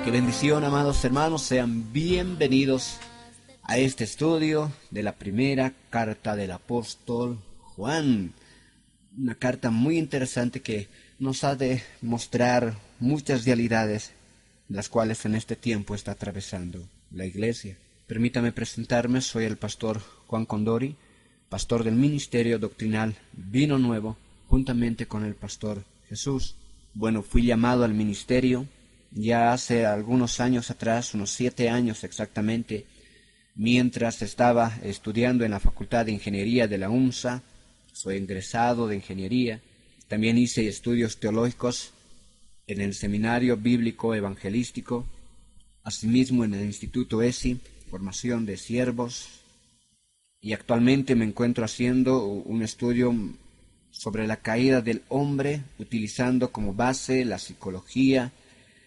Qué bendición, amados hermanos, sean bienvenidos a este estudio de la primera carta del apóstol Juan. Una carta muy interesante que nos ha de mostrar muchas realidades, las cuales en este tiempo está atravesando la iglesia. Permítame presentarme, soy el pastor Juan Condori, pastor del Ministerio Doctrinal Vino Nuevo, juntamente con el pastor Jesús. Bueno, fui llamado al ministerio ya hace algunos años atrás, unos 7 años exactamente, mientras estaba estudiando en la Facultad de Ingeniería de la UNSA. Soy egresado de Ingeniería. También hice estudios teológicos en el Seminario Bíblico Evangelístico, asimismo en el Instituto ESI, formación de siervos, y actualmente me encuentro haciendo un estudio sobre la caída del hombre, utilizando como base la psicología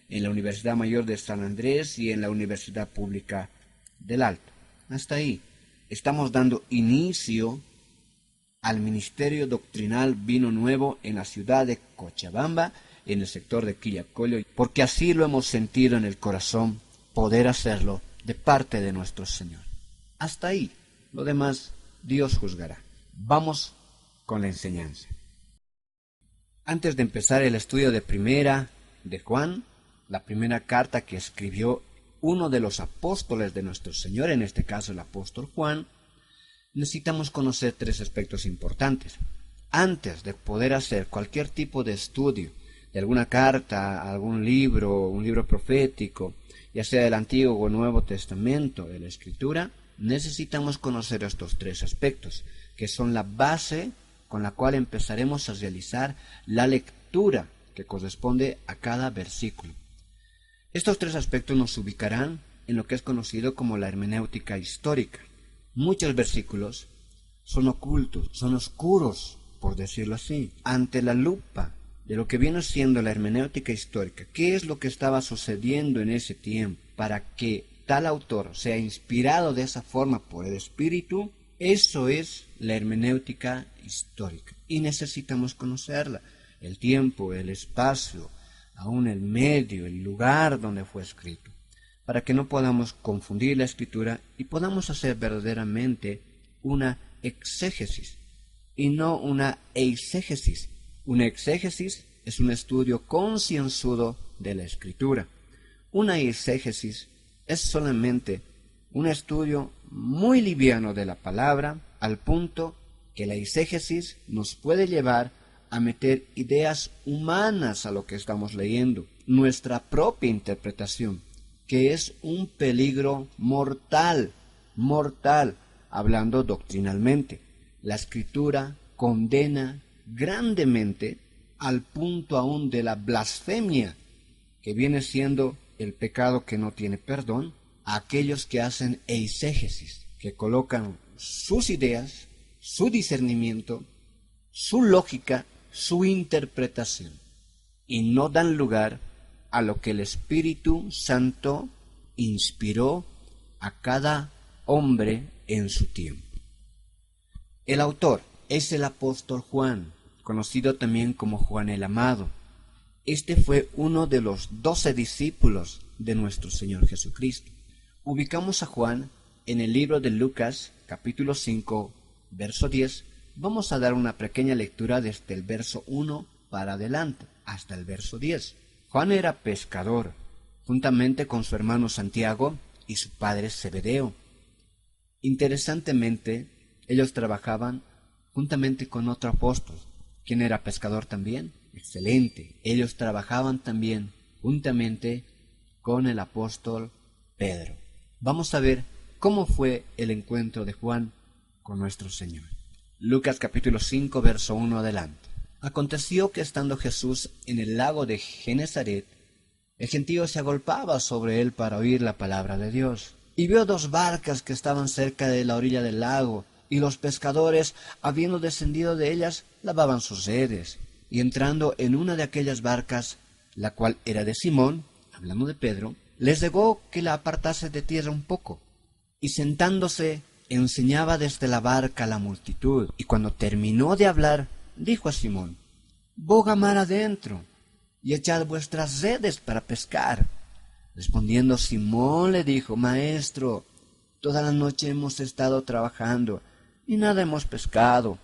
en la Universidad Mayor de San Andrés y en la Universidad Pública del Alto. Hasta ahí. Estamos dando inicio al Ministerio Doctrinal Vino Nuevo en la ciudad de Cochabamba, en el sector de Quillacollo, porque así lo hemos sentido en el corazón, poder hacerlo de parte de nuestro Señor. Hasta ahí. Lo demás, Dios juzgará. Vamos con la enseñanza. Antes de empezar el estudio de primera de Juan, la primera carta que escribió uno de los apóstoles de nuestro Señor, en este caso el apóstol Juan, necesitamos conocer 3 aspectos importantes. Antes de poder hacer cualquier tipo de estudio de alguna carta, algún libro, un libro profético, ya sea del Antiguo o Nuevo Testamento, de la Escritura, necesitamos conocer estos 3 aspectos, que son la base con la cual empezaremos a realizar la lectura que corresponde a cada versículo. Estos 3 aspectos nos ubicarán en lo que es conocido como la hermenéutica histórica. Muchos versículos son ocultos, son oscuros, por decirlo así, ante la lupa de lo que viene siendo la hermenéutica histórica. ¿Qué es lo que estaba sucediendo en ese tiempo para que tal autor sea inspirado de esa forma por el Espíritu? Eso es la hermenéutica histórica y necesitamos conocerla. El tiempo, el espacio, aún el medio, el lugar donde fue escrito, para que no podamos confundir la Escritura y podamos hacer verdaderamente una exégesis y no una eisegesis. Una exégesis es un estudio concienzudo de la Escritura. Una eisegesis es solamente un estudio muy liviano de la palabra, al punto que la eisegesis nos puede llevar a meter ideas humanas a lo que estamos leyendo, nuestra propia interpretación, que es un peligro mortal, hablando doctrinalmente. La Escritura condena grandemente al punto aún de la blasfemia, que viene siendo el pecado que no tiene perdón, a aquellos que hacen eisegesis, que colocan sus ideas, su discernimiento, su lógica, su interpretación, y no dan lugar a lo que el Espíritu Santo inspiró a cada hombre en su tiempo. El autor es el apóstol Juan, conocido también como Juan el Amado. Este fue uno de los 12 discípulos de nuestro Señor Jesucristo. Ubicamos a Juan en el libro de Lucas, capítulo 5, verso 10. Vamos a dar una pequeña lectura desde el verso 1 para adelante, hasta el verso 10. Juan era pescador, juntamente con su hermano Santiago y su padre Zebedeo. Interesantemente, ellos trabajaban juntamente con otro apóstol, quien era pescador también. Excelente. Ellos trabajaban también juntamente con el apóstol Pedro. Vamos a ver cómo fue el encuentro de Juan con nuestro Señor. Lucas capítulo 5, verso 1 adelante. Aconteció que estando Jesús en el lago de Genezaret, el gentío se agolpaba sobre él para oír la palabra de Dios. Y vio 2 barcas que estaban cerca de la orilla del lago, y los pescadores, habiendo descendido de ellas, lavaban sus redes. Y entrando en una de aquellas barcas, la cual era de Simón, hablando de Pedro, les rogó que la apartase de tierra un poco. Y sentándose, enseñaba desde la barca a la multitud. Y cuando terminó de hablar, dijo a Simón: boga mar adentro, y echad vuestras redes para pescar. Respondiendo Simón le dijo: Maestro, toda la noche hemos estado trabajando y nada hemos pescado,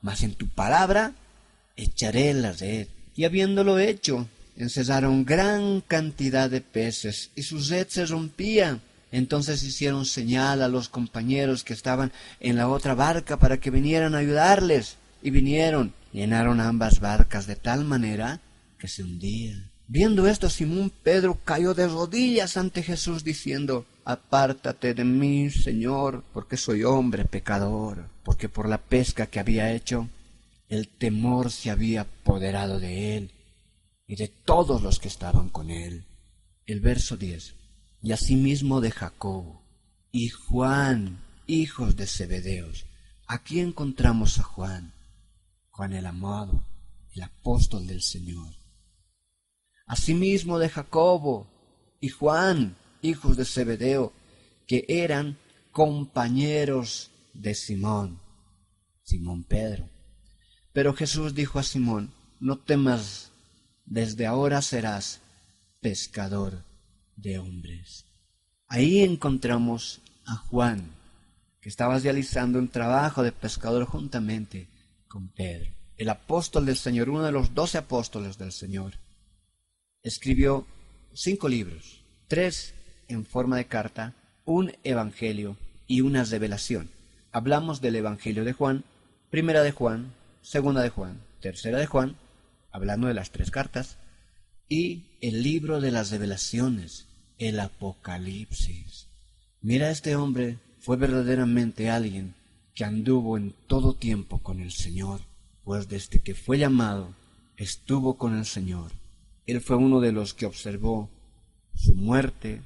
mas en tu palabra echaré la red. Y habiéndolo hecho, encesaron gran cantidad de peces y su red se rompía. Entonces hicieron señal a los compañeros que estaban en la otra barca para que vinieran a ayudarles. Y vinieron, llenaron ambas barcas de tal manera que se hundían. Viendo esto, Simón Pedro cayó de rodillas ante Jesús diciendo: Apártate de mí, Señor, porque soy hombre pecador. Porque por la pesca que había hecho, el temor se había apoderado de él y de todos los que estaban con él. El verso 10. Y asimismo de Jacobo y Juan, hijos de Zebedeos. Aquí encontramos a Juan, Juan el amado, el apóstol del Señor. Asimismo de Jacobo y Juan, hijos de Zebedeo, que eran compañeros de Simón Pedro. Pero Jesús dijo a Simón: No temas, desde ahora serás pescador de hombres. Ahí encontramos a Juan, que estaba realizando un trabajo de pescador juntamente con Pedro. El apóstol del Señor, uno de los 12 apóstoles del Señor, escribió 5 libros, 3 en forma de carta, un evangelio y una revelación. Hablamos del evangelio de Juan, primera de Juan, segunda de Juan, tercera de Juan, hablando de las 3 cartas, y el libro de las revelaciones, el Apocalipsis. Mira, este hombre fue verdaderamente alguien que anduvo en todo tiempo con el Señor, pues desde que fue llamado, estuvo con el Señor. Él fue uno de los que observó su muerte,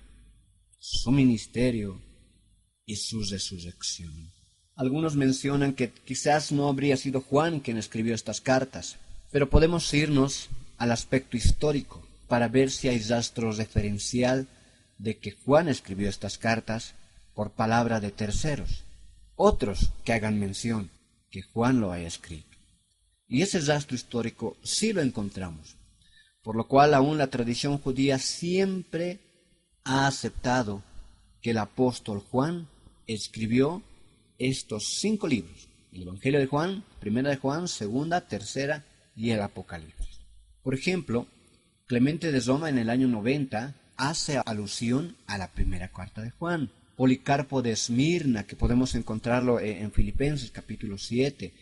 su ministerio y su resurrección. Algunos mencionan que quizás no habría sido Juan quien escribió estas cartas, pero podemos irnos al aspecto histórico para ver si hay rastro referencial de que Juan escribió estas cartas por palabra de terceros, otros que hagan mención que Juan lo haya escrito. Y ese rastro histórico sí lo encontramos, por lo cual aún la tradición judía siempre ha aceptado que el apóstol Juan escribió estos 5 libros: el Evangelio de Juan, primera de Juan, segunda, tercera y el Apocalipsis. Por ejemplo, Clemente de Roma en el año 90 hace alusión a la primera carta de Juan. Policarpo de Esmirna, que podemos encontrarlo en Filipenses capítulo 7,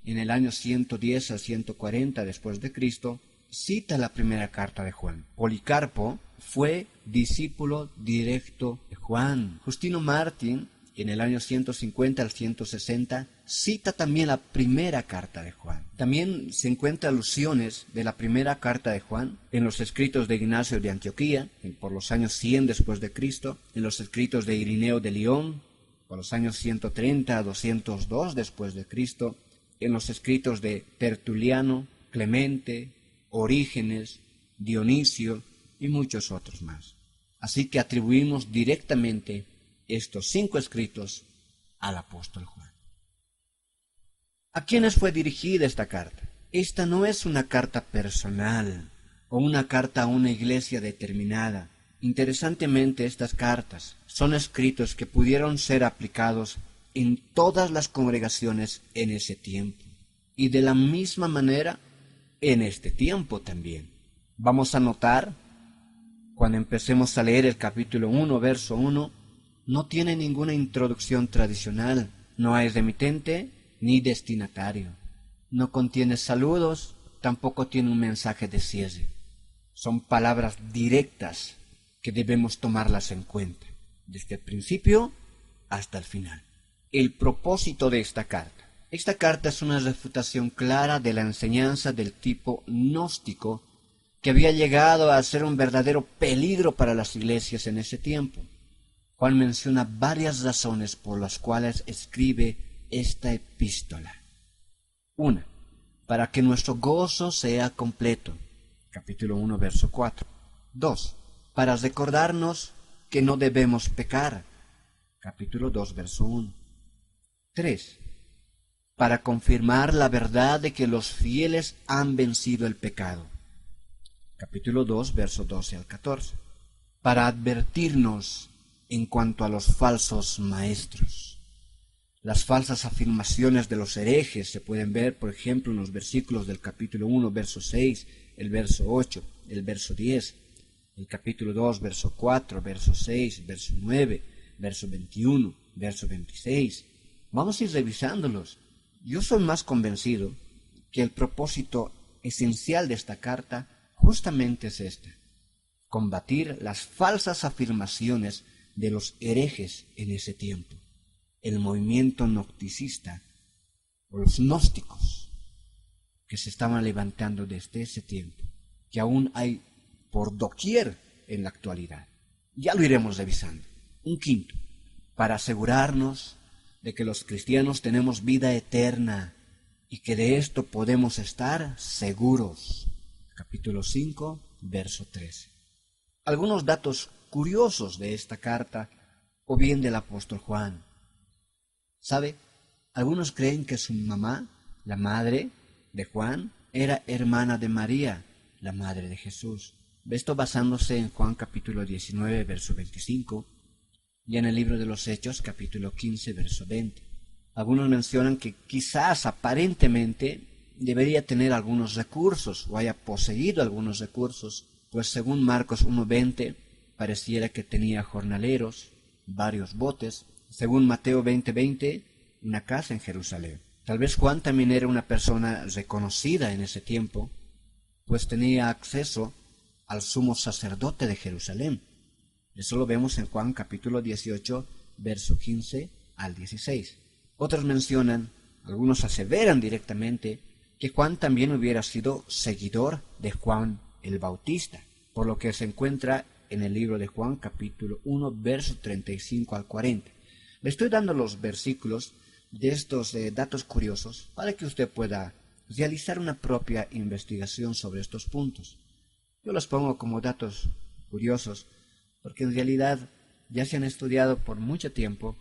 en el año 110 al 140 después de Cristo, cita la primera carta de Juan. Policarpo fue discípulo directo de Juan. Justino Mártir, en el año 150 al 160, cita también la primera carta de Juan. También se encuentran alusiones de la primera carta de Juan en los escritos de Ignacio de Antioquía, por los años 100 después de Cristo, en los escritos de Irineo de León, por los años 130 a 202 después de Cristo, en los escritos de Tertuliano, Clemente, Orígenes, Dionisio y muchos otros más. Así que atribuimos directamente estos 5 escritos al apóstol Juan. ¿A quiénes fue dirigida esta carta? Esta no es una carta personal o una carta a una iglesia determinada. Interesantemente, estas cartas son escritos que pudieron ser aplicados en todas las congregaciones en ese tiempo, y de la misma manera en este tiempo también. Vamos a notar, cuando empecemos a leer el capítulo 1, verso 1, no tiene ninguna introducción tradicional, no hay remitente ni destinatario, no contiene saludos, tampoco tiene un mensaje de cierre. Son palabras directas que debemos tomarlas en cuenta, desde el principio hasta el final. El propósito de esta carta. Esta carta es una refutación clara de la enseñanza del tipo gnóstico que había llegado a ser un verdadero peligro para las iglesias en ese tiempo. Juan menciona varias razones por las cuales escribe esta epístola. 1. Para que nuestro gozo sea completo. Capítulo 1, verso 4. 2. Para recordarnos que no debemos pecar. Capítulo 2, verso 1. 3. Para confirmar la verdad de que los fieles han vencido el pecado. Capítulo 2, verso 12 al 14. para advertirnos en cuanto a los falsos maestros. Las falsas afirmaciones de los herejes se pueden ver, por ejemplo, en los versículos del capítulo 1, verso 6, el verso 8, el verso 10, el capítulo 2, verso 4, verso 6, verso 9, verso 21, verso 26. Vamos a ir revisándolos. Yo soy más convencido que el propósito esencial de esta carta justamente es este: combatir las falsas afirmaciones de los herejes en ese tiempo, el movimiento gnosticista o los gnósticos que se estaban levantando desde ese tiempo, que aún hay por doquier en la actualidad. Ya lo iremos revisando. Un quinto, para asegurarnos de que los cristianos tenemos vida eterna y que de esto podemos estar seguros. Capítulo 5, verso 13. Algunos datos curiosos de esta carta o bien del apóstol Juan. ¿Sabe? Algunos creen que su mamá, la madre de Juan, era hermana de María, la madre de Jesús. Esto basándose en Juan capítulo 19, verso 25, y en el libro de los Hechos, capítulo 15, verso 20. Algunos mencionan que quizás aparentemente debería tener algunos recursos o haya poseído algunos recursos, pues según Marcos 1:20 pareciera que tenía jornaleros, varios botes, según Mateo 20:20 una casa en Jerusalén. Tal vez Juan también era una persona reconocida en ese tiempo, pues tenía acceso al sumo sacerdote de Jerusalén. Eso lo vemos en Juan capítulo 18, verso 15 al 16. Otros mencionan, algunos aseveran directamente, que Juan también hubiera sido seguidor de Juan el Bautista, por lo que se encuentra en el libro de Juan capítulo 1, verso 35 al 40. Le estoy dando los versículos de estos datos curiosos para que usted pueda realizar una propia investigación sobre estos puntos. Yo los pongo como datos curiosos porque en realidad ya se han estudiado por mucho tiempo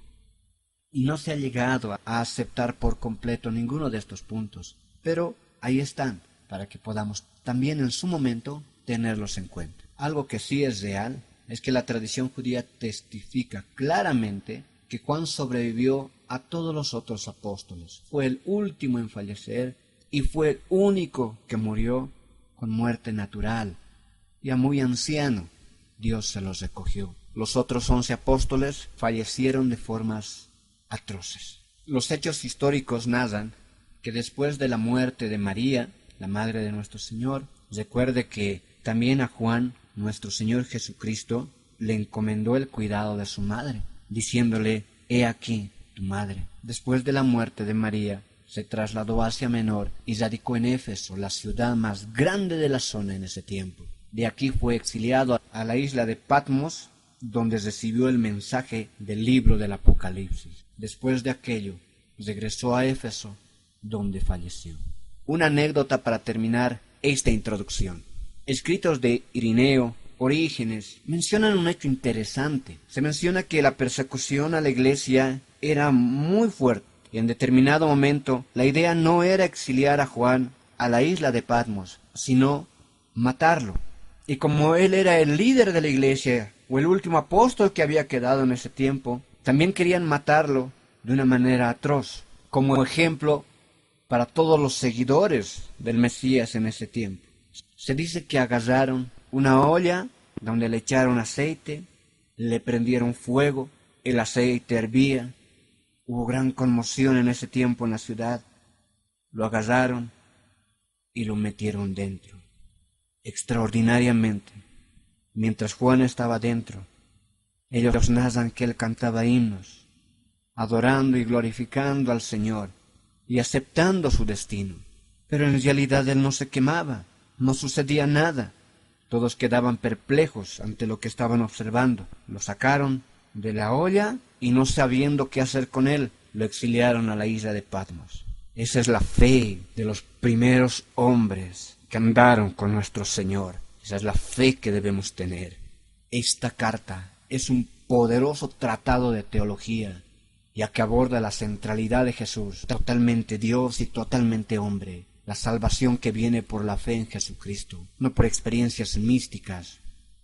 y no se ha llegado a aceptar por completo ninguno de estos puntos, pero ahí están para que podamos también en su momento tenerlos en cuenta. Algo que sí es real es que la tradición judía testifica claramente que Juan sobrevivió a todos los otros apóstoles. Fue el último en fallecer y fue el único que murió con muerte natural. Ya muy anciano, Dios se los recogió. Los otros 11 apóstoles fallecieron de formas atroces. Los hechos históricos narran que después de la muerte de María, la madre de nuestro Señor, recuerde que también a Juan, nuestro Señor Jesucristo, le encomendó el cuidado de su madre, diciéndole: «He aquí tu madre». Después de la muerte de María, se trasladó a Asia Menor y radicó en Éfeso, la ciudad más grande de la zona en ese tiempo. De aquí fue exiliado a la isla de Patmos, donde recibió el mensaje del libro del Apocalipsis. Después de aquello, regresó a Éfeso, donde falleció. Una anécdota para terminar esta introducción. Escritos de Irineo, Orígenes, mencionan un hecho interesante. Se menciona que la persecución a la iglesia era muy fuerte y en determinado momento la idea no era exiliar a Juan a la isla de Patmos, sino matarlo. Y como él era el líder de la iglesia, o el último apóstol que había quedado en ese tiempo, también querían matarlo de una manera atroz, como ejemplo para todos los seguidores del Mesías en ese tiempo. Se dice que agarraron una olla donde le echaron aceite, le prendieron fuego, el aceite hervía, hubo gran conmoción en ese tiempo en la ciudad, lo agarraron y lo metieron dentro. Extraordinariamente, mientras Juan estaba dentro, ellos narran que él cantaba himnos, adorando y glorificando al Señor y aceptando su destino. Pero en realidad él no se quemaba, no sucedía nada. Todos quedaban perplejos ante lo que estaban observando. Lo sacaron de la olla y no sabiendo qué hacer con él, lo exiliaron a la isla de Patmos. Esa es la fe de los primeros hombres que andaron con nuestro Señor. Esa es la fe que debemos tener. Esta carta es un poderoso tratado de teología, ya que aborda la centralidad de Jesús, totalmente Dios y totalmente hombre, la salvación que viene por la fe en Jesucristo, no por experiencias místicas,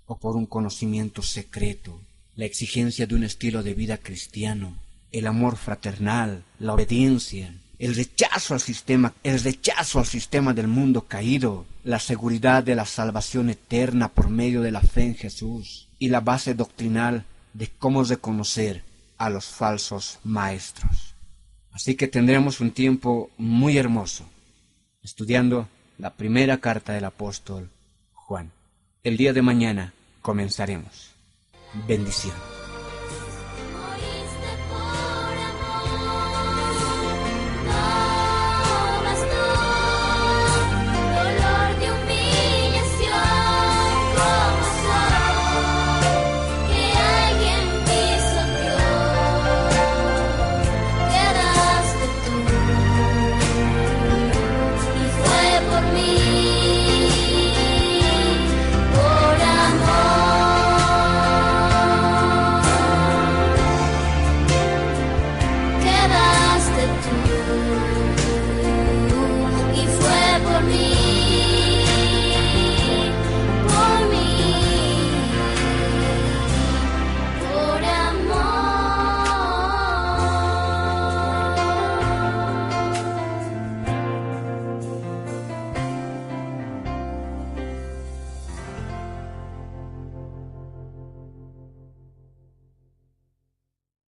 o por un conocimiento secreto, la exigencia de un estilo de vida cristiano, el amor fraternal, la obediencia, el rechazo al sistema del mundo caído, la seguridad de la salvación eterna por medio de la fe en Jesús y la base doctrinal de cómo reconocer a los falsos maestros. Así que tendremos un tiempo muy hermoso estudiando la primera carta del apóstol Juan. El día de mañana comenzaremos. Bendición.